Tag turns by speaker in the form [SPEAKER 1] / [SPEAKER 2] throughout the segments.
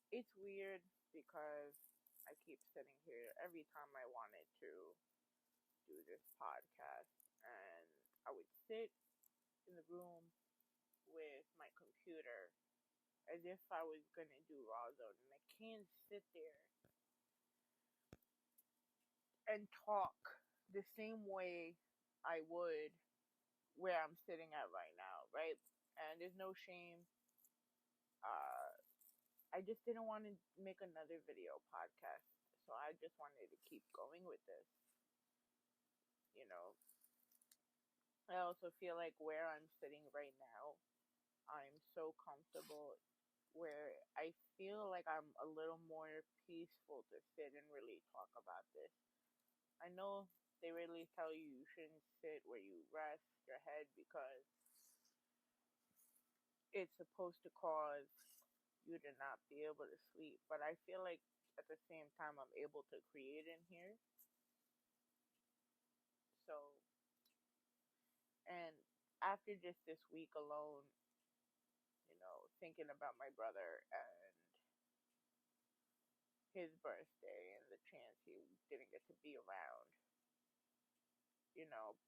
[SPEAKER 1] It's weird because I keep sitting here every time I wanted to do this podcast, and I would sit in the room with my computer as if I was gonna do raw zone, and I can't sit there and talk the same way I would where I'm sitting at right now, right? And there's no shame. Uh, I just didn't want to make another video podcast, so I just wanted to keep going with this. You know, I also feel like where I'm sitting right now, I'm so comfortable where I feel like I'm a little more peaceful to sit and really talk about this. I know they really tell you shouldn't sit where you rest your head because it's supposed to cause you to not be able to sleep. But I feel like at the same time I'm able to create in here. So, and after just this week alone, thinking about my brother and his birthday and the chance he didn't get to be around,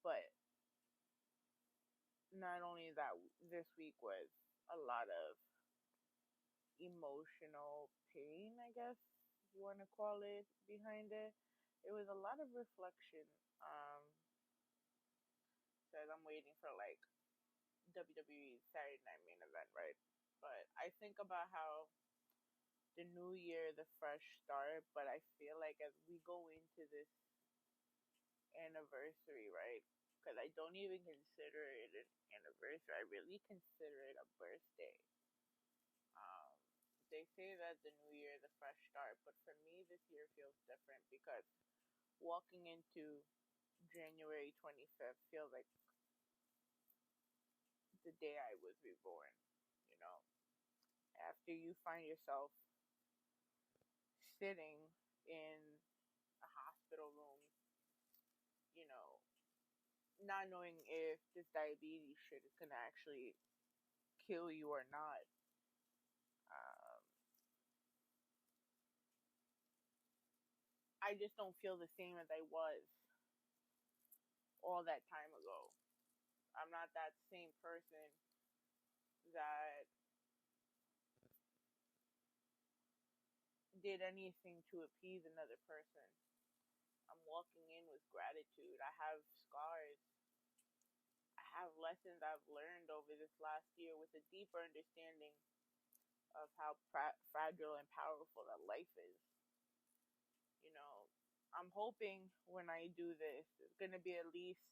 [SPEAKER 1] but not only that, this week was a lot of emotional pain, I guess you want to call it, behind it. It was a lot of reflection. Says I'm waiting for like WWE Saturday Night Main Event, right? But I think about how the new year, the fresh start, but I feel like as we go into this anniversary, right? Because I don't even consider it an anniversary. I really consider it a birthday. Um, they say that the new year is a fresh start, but for me, this year feels different because walking into January 25th feels like the day I was reborn. You know, after you find yourself sitting in a hospital room, you know, not knowing if this diabetes shit is gonna actually kill you or not. Um, I just don't feel the same as I was all that time ago. I'm not that same person that did anything to appease another person. I'm walking in with gratitude. I have scars. I have lessons I've learned over this last year with a deeper understanding of how fragile and powerful that life is. You know, I'm hoping when I do this, it's going to be at least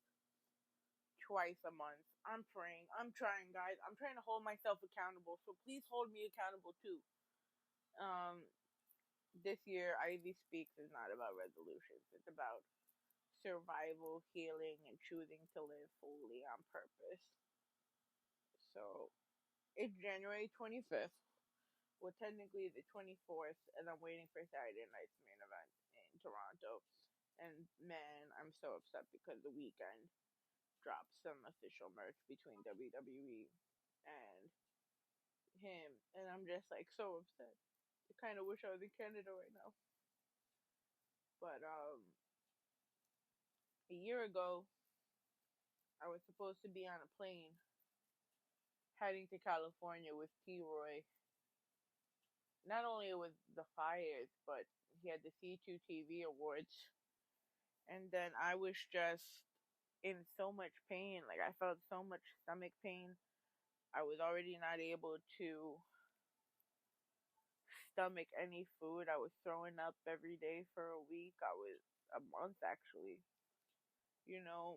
[SPEAKER 1] twice a month. I'm praying. I'm trying, guys. I'm trying to hold myself accountable. So please hold me accountable too. Um, this year, Ivy Speaks is not about resolutions. It's about survival, healing, and choosing to live fully on purpose. So it's January 25th. Well, technically the 24th, and I'm waiting for Saturday night's main event in Toronto. And man, I'm so upset because the weekend dropped some official merch between WWE and him, and I'm just like so upset. I kind of wish I was in Canada right now. But a year ago, I was supposed to be on a plane heading to California with T. Roy. Not only with the fires, but he had the C2 TV Awards, and then I was just in so much pain. Like I felt so much stomach pain. I was already not able to stomach any food. I was throwing up every day for a week. I was a month actually.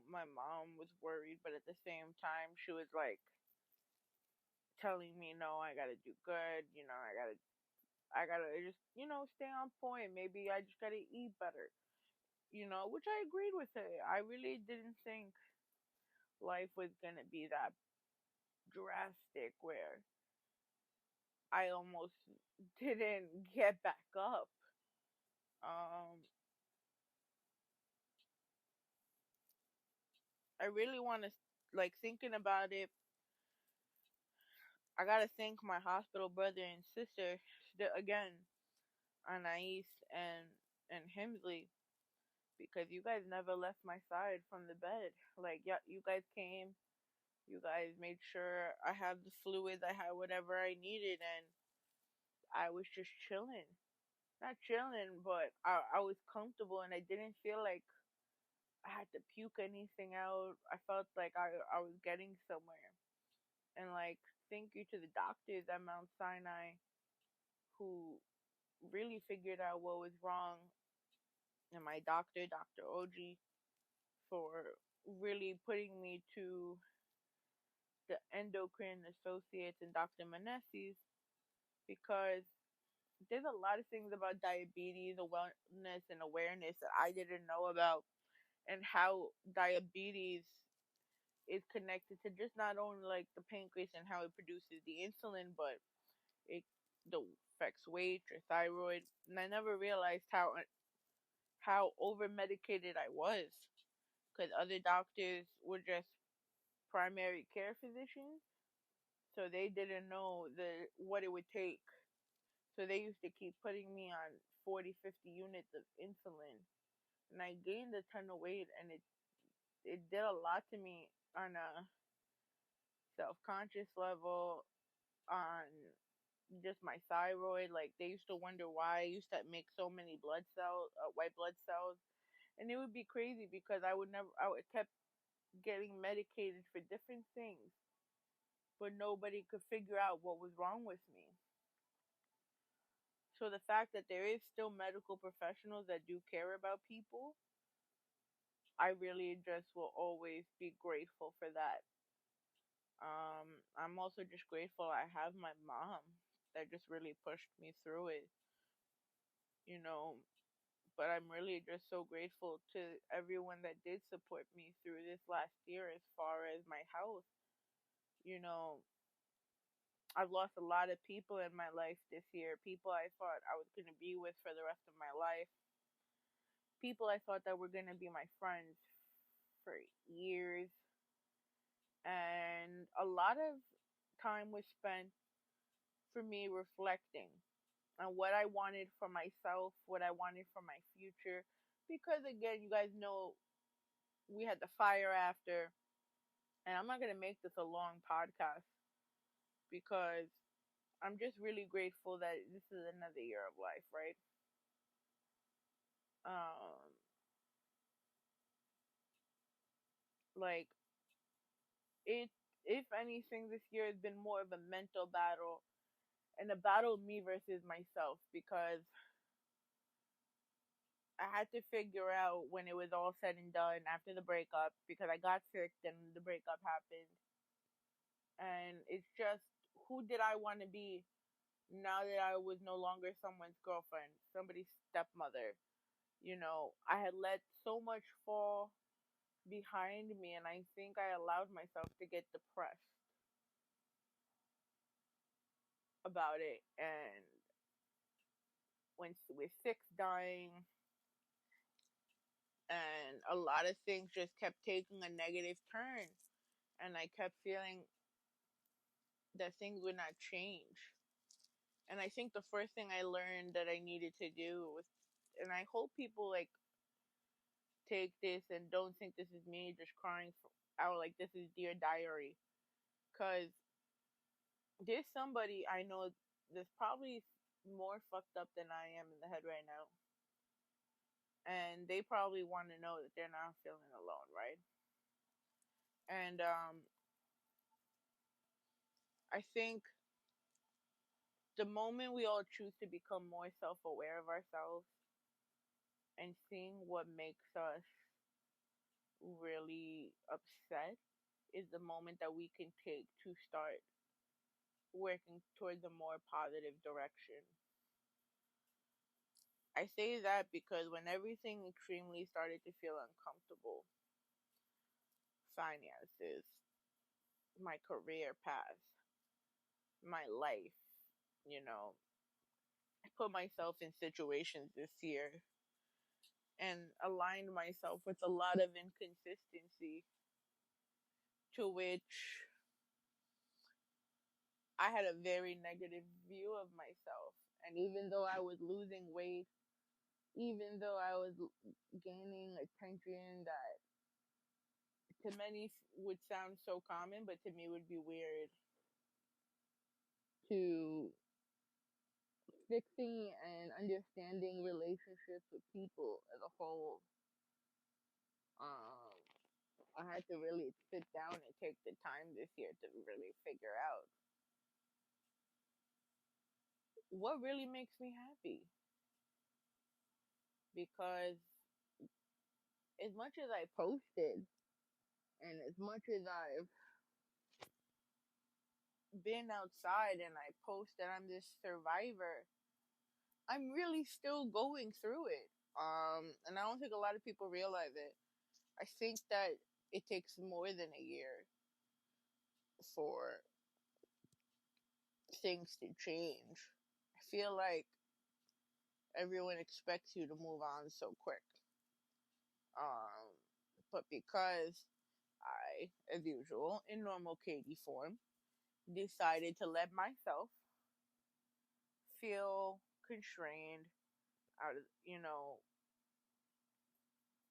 [SPEAKER 1] My mom was worried, but at the same time, she was like telling me, no, I gotta do good. I gotta just, stay on point. Maybe I just gotta eat better. Which I agreed with her. I really didn't think life was gonna be that drastic where I almost didn't get back up. Um, I really want to, like, thinking about it, I gotta thank my hospital brother and sister again, Anais and Hemsley, because you guys never left my side from the bed. Like, yeah, you guys came, you guys made sure I had the fluids, I had whatever I needed, and I was just chilling. Not chilling, but I was comfortable and I didn't feel like I had to puke anything out. I felt like I was getting somewhere. And like, thank you to the doctors at Mount Sinai who really figured out what was wrong, and my doctor, Dr. Oji, for really putting me to the endocrine associates and Dr. Manessis, because there's a lot of things about diabetes, wellness, and awareness that I didn't know about, and how diabetes is connected to just not only like the pancreas and how it produces the insulin, but it the affects weight, your thyroid, and I never realized how over medicated I was, because other doctors were just primary care physicians, so they didn't know what it would take. So they used to keep putting me on 40, 50 units of insulin, and I gained a ton of weight, and it did a lot to me on a self conscious level, on just my thyroid. Like, they used to wonder why I used to make so many blood cells, white blood cells, and it would be crazy because I would kept getting medicated for different things, but nobody could figure out what was wrong with me. So the fact that there is still medical professionals that do care about people, I really just will always be grateful for that. I'm also just grateful I have my mom that just really pushed me through it, you know. But I'm really just so grateful to everyone that did support me through this last year as far as my health. You know, I've lost a lot of people in my life this year. People I thought I was going to be with for the rest of my life. People I thought that were going to be my friends for years. And a lot of time was spent for me reflecting on what I wanted for myself, what I wanted for my future. Because again, you guys know we had the fire after, and I'm not going to make this a long podcast because I'm just really grateful that this is another year of life, right? Um, like it, if anything, this year has been more of a mental battle and a battle of me versus myself, because I had to figure out when it was all said and done after the breakup, because I got sick, then the breakup happened, and it's just, who did I want to be now that I was no longer someone's girlfriend, somebody's stepmother? You know, I had let so much fall behind me, and I think I allowed myself to get depressed about it. And when with six dying, and a lot of things just kept taking a negative turn, and I kept feeling that things would not change. And I think the first thing I learned that I needed to do was, and I hope people like take this and don't think this is me just crying out like this is Dear Diary, because there's somebody I know that's probably more fucked up than I am in the head right now, and they probably want to know that they're not feeling alone, right? And I think the moment we all choose to become more self-aware of ourselves and seeing what makes us really upset is the moment that we can take to start working towards a more positive direction. I say that because when everything extremely started to feel uncomfortable, finances, my career path, my life, you know, I put myself in situations this year and aligned myself with a lot of inconsistency, to which I had a very negative view of myself. And even though I was losing weight, even though I was gaining attention that to many would sound so common, but to me would be weird, to fixing and understanding relationships with people as a whole, um, I had to really sit down and take the time this year to really figure out what really makes me happy. Because as much as I posted and as much as I've been outside and I post that I'm this survivor, I'm really still going through it. And I don't think a lot of people realize it. I think that it takes more than a year for things to change. I feel like everyone expects you to move on so quick. Um, but because I, as usual, in normal Katie form, decided to let myself feel constrained out of,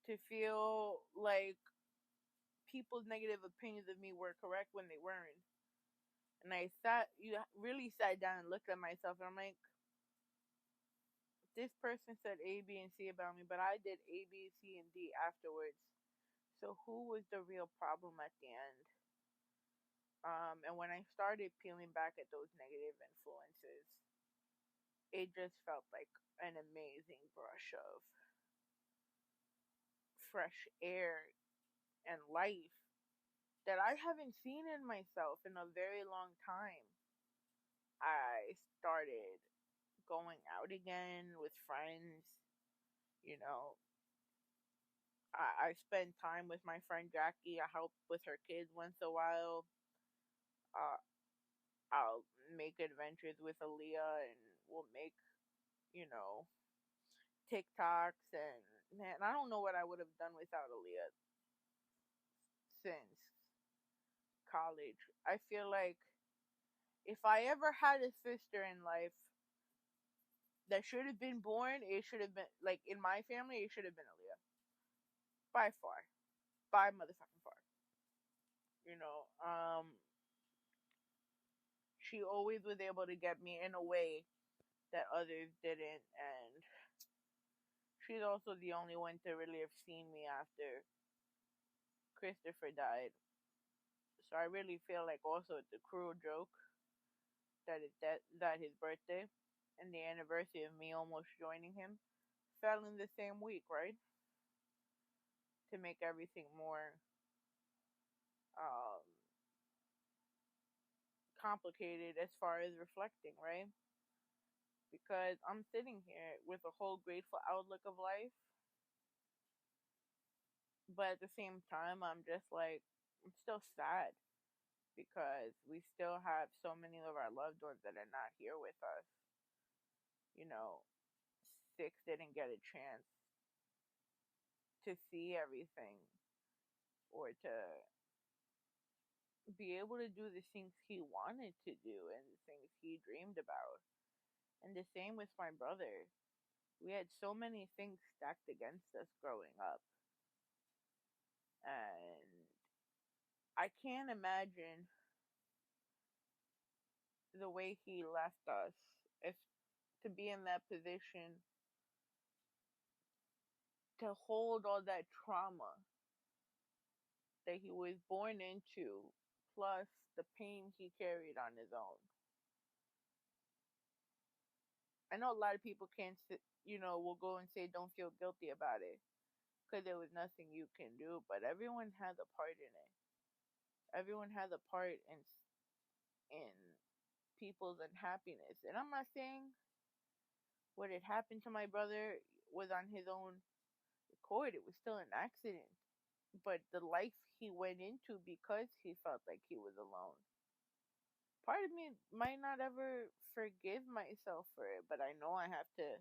[SPEAKER 1] to feel like people's negative opinions of me were correct when they weren't. And really sat down and looked at myself, and I'm like, this person said A, B, and C about me, but I did A, B, C, and D afterwards. So who was the real problem at the end? And when I started peeling back at those negative influences, it just felt like an amazing brush of fresh air and life that I haven't seen in myself in a very long time. I started going out again with friends. You know, I spend time with my friend Jackie. I help with her kids once in a while. Uh, I'll make adventures with Aaliyah, and we'll make, you know, TikToks. And man, I don't know what I would have done without Aaliyah since college. I feel like if I ever had a sister in life that should have been born, it should have been like in my family. It should have been Aaliyah by far, by motherfucking far. You know, she always was able to get me in a way that others didn't, and she's also the only one to really have seen me after Christopher died. So I really feel like also it's a cruel joke that his birthday and the anniversary of me almost joining him fell in the same week, right? To make everything more um, complicated as far as reflecting, right? Because I'm sitting here with a whole grateful outlook of life, but at the same time, I'm just like, I'm still sad because we still have so many of our loved ones that are not here with us. You know, Six didn't get a chance to see everything or to be able to do the things he wanted to do and the things he dreamed about. And the same with my brother. We had so many things stacked against us growing up. And I can't imagine the way he left us if to be in that position to hold all that trauma that he was born into, plus the pain he carried on his own. I know a lot of people can't, will go and say don't feel guilty about it because there was nothing you can do, but everyone has a part in it. Everyone has a part in people's unhappiness, and I'm not saying what had happened to my brother was on his own accord. It was still an accident, but the life he went into because he felt like he was alone. Part of me might not ever forgive myself for it, but I know I have to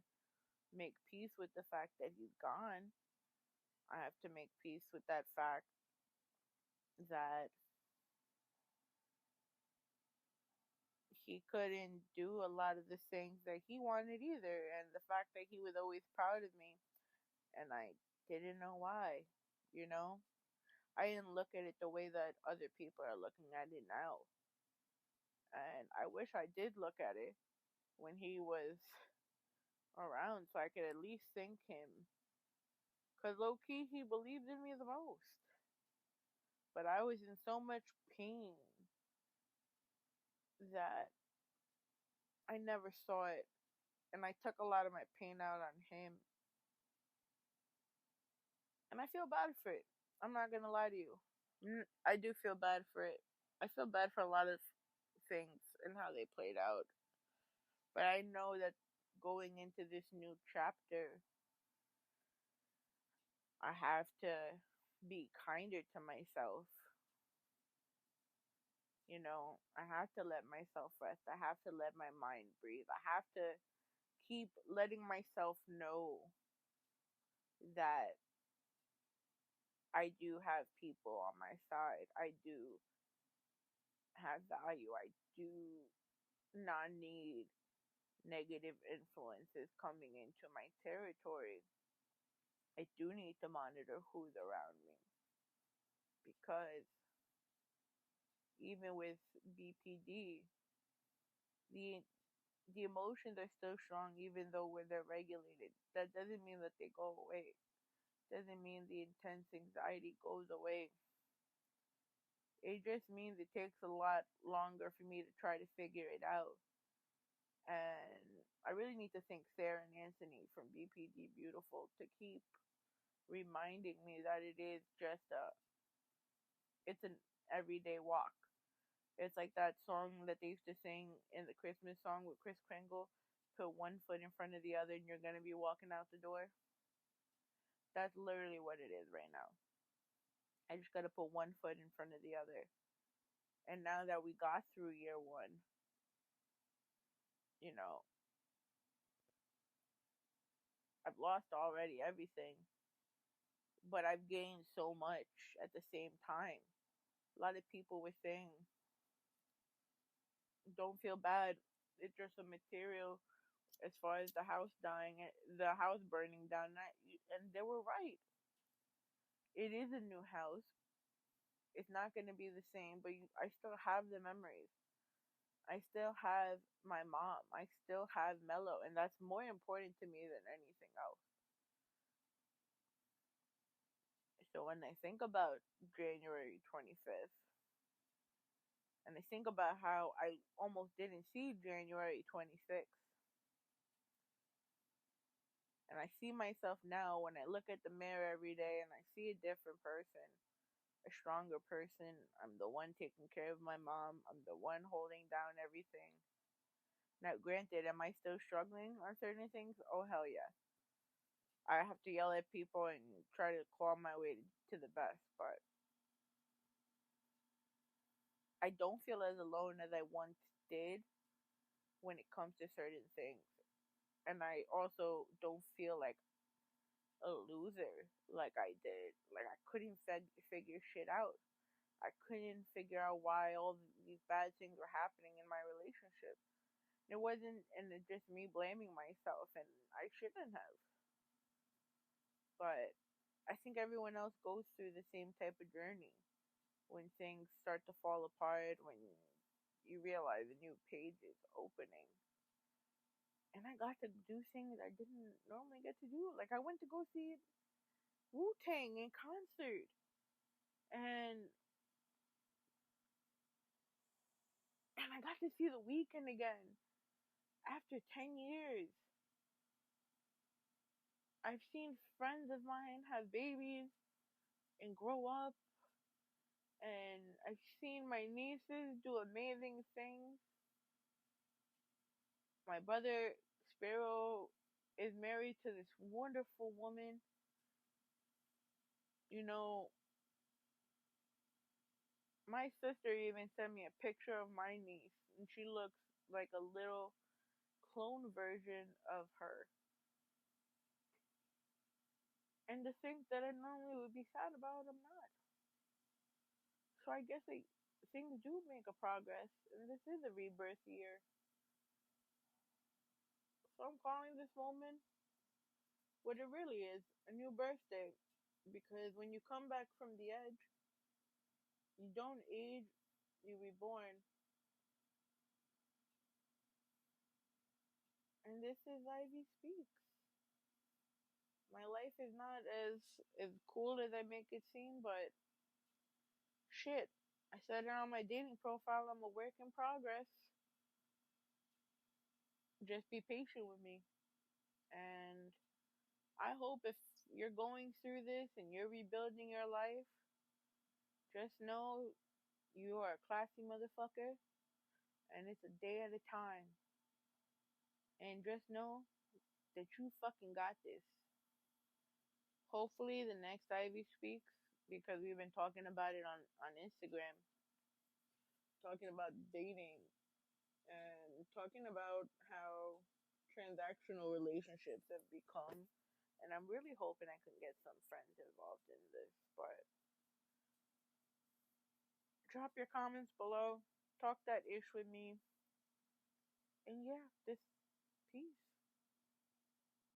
[SPEAKER 1] make peace with the fact that he's gone. I have to make peace with that fact that he couldn't do a lot of the things that he wanted either. And the fact that he was always proud of me and I didn't know why, you know? I didn't look at it the way that other people are looking at it now. And I wish I did look at it when he was around so I could at least thank him. Because low key, he believed in me the most. But I was in so much pain that I never saw it. And I took a lot of my pain out on him. And I feel bad for it. I'm not going to lie to you. I do feel bad for it. I feel bad for a lot of things and how they played out. But I know that going into this new chapter, I have to be kinder to myself. You know, I have to let myself rest. I have to let my mind breathe. I have to keep letting myself know that I do have people on my side. I do have value. I do not need negative influences coming into my territory. I do need to monitor who's around me because even with BPD, the the emotions are still strong even though when they're regulated. That doesn't mean that they go away. Doesn't mean the intense anxiety goes away. It just means it takes a lot longer for me to try to figure it out. And I really need to thank Sarah and Anthony from BPD Beautiful to keep reminding me that it's an everyday walk. It's like that song that they used to sing in the Christmas song with Chris Kringle, put one foot in front of the other and you're gonna be walking out the door. That's literally what it is right now. I just gotta put one foot in front of the other. And now that we got through year one, you know, I've lost already everything, but I've gained so much at the same time. A lot of people were saying, don't feel bad. It's just a material as far as the house dying, the house burning down. And they were right. It is a new house. It's not going to be the same, but I still have the memories. I still have my mom. I still have Mello, and that's more important to me than anything else. So when I think about January 25th, and I think about how I almost didn't see January 26th, and I see myself now when I look at the mirror every day and I see a different person, a stronger person. I'm the one taking care of my mom. I'm the one holding down everything. Now, granted, am I still struggling on certain things? Oh, hell yeah. I have to yell at people and try to claw my way to the best, but I don't feel as alone as I once did when it comes to certain things. And I also don't feel like a loser like I did. Like I couldn't figure shit out. I couldn't figure out why all these bad things were happening in my relationship. It wasn't, and it's just me blaming myself, and I shouldn't have. But I think everyone else goes through the same type of journey when things start to fall apart, when you realize a new page is opening. And I got to do things I didn't normally get to do. Like I went to go see Wu Tang in concert, and I got to see The Weeknd again after 10 years. I've seen friends of mine have babies and grow up, and I've seen my nieces do amazing things. My brother Sparrow is married to this wonderful woman. You know, my sister even sent me a picture of my niece, and she looks like a little clone version of her. And the things that I normally would be sad about, I'm not. So I guess things do make a progress, and this is a rebirth year. So I'm calling this moment what it really is, a new birthday. Because when you come back from the edge, you don't age, you reborn. And this is Ivy Speaks. My life is not as cool as I make it seem, but shit. I said it on my dating profile, I'm a work in progress. Just be patient with me. And I hope if you're going through this and you're rebuilding your life, just know you are a classy motherfucker and it's a day at a time. And just know that you fucking got this. Hopefully the next Ivy Speaks, because we've been talking about it on Instagram, talking about dating and talking about how transactional relationships have become. And I'm really hoping I can get some friends involved in this. But drop your comments below. Talk that ish with me. And yeah, this peace.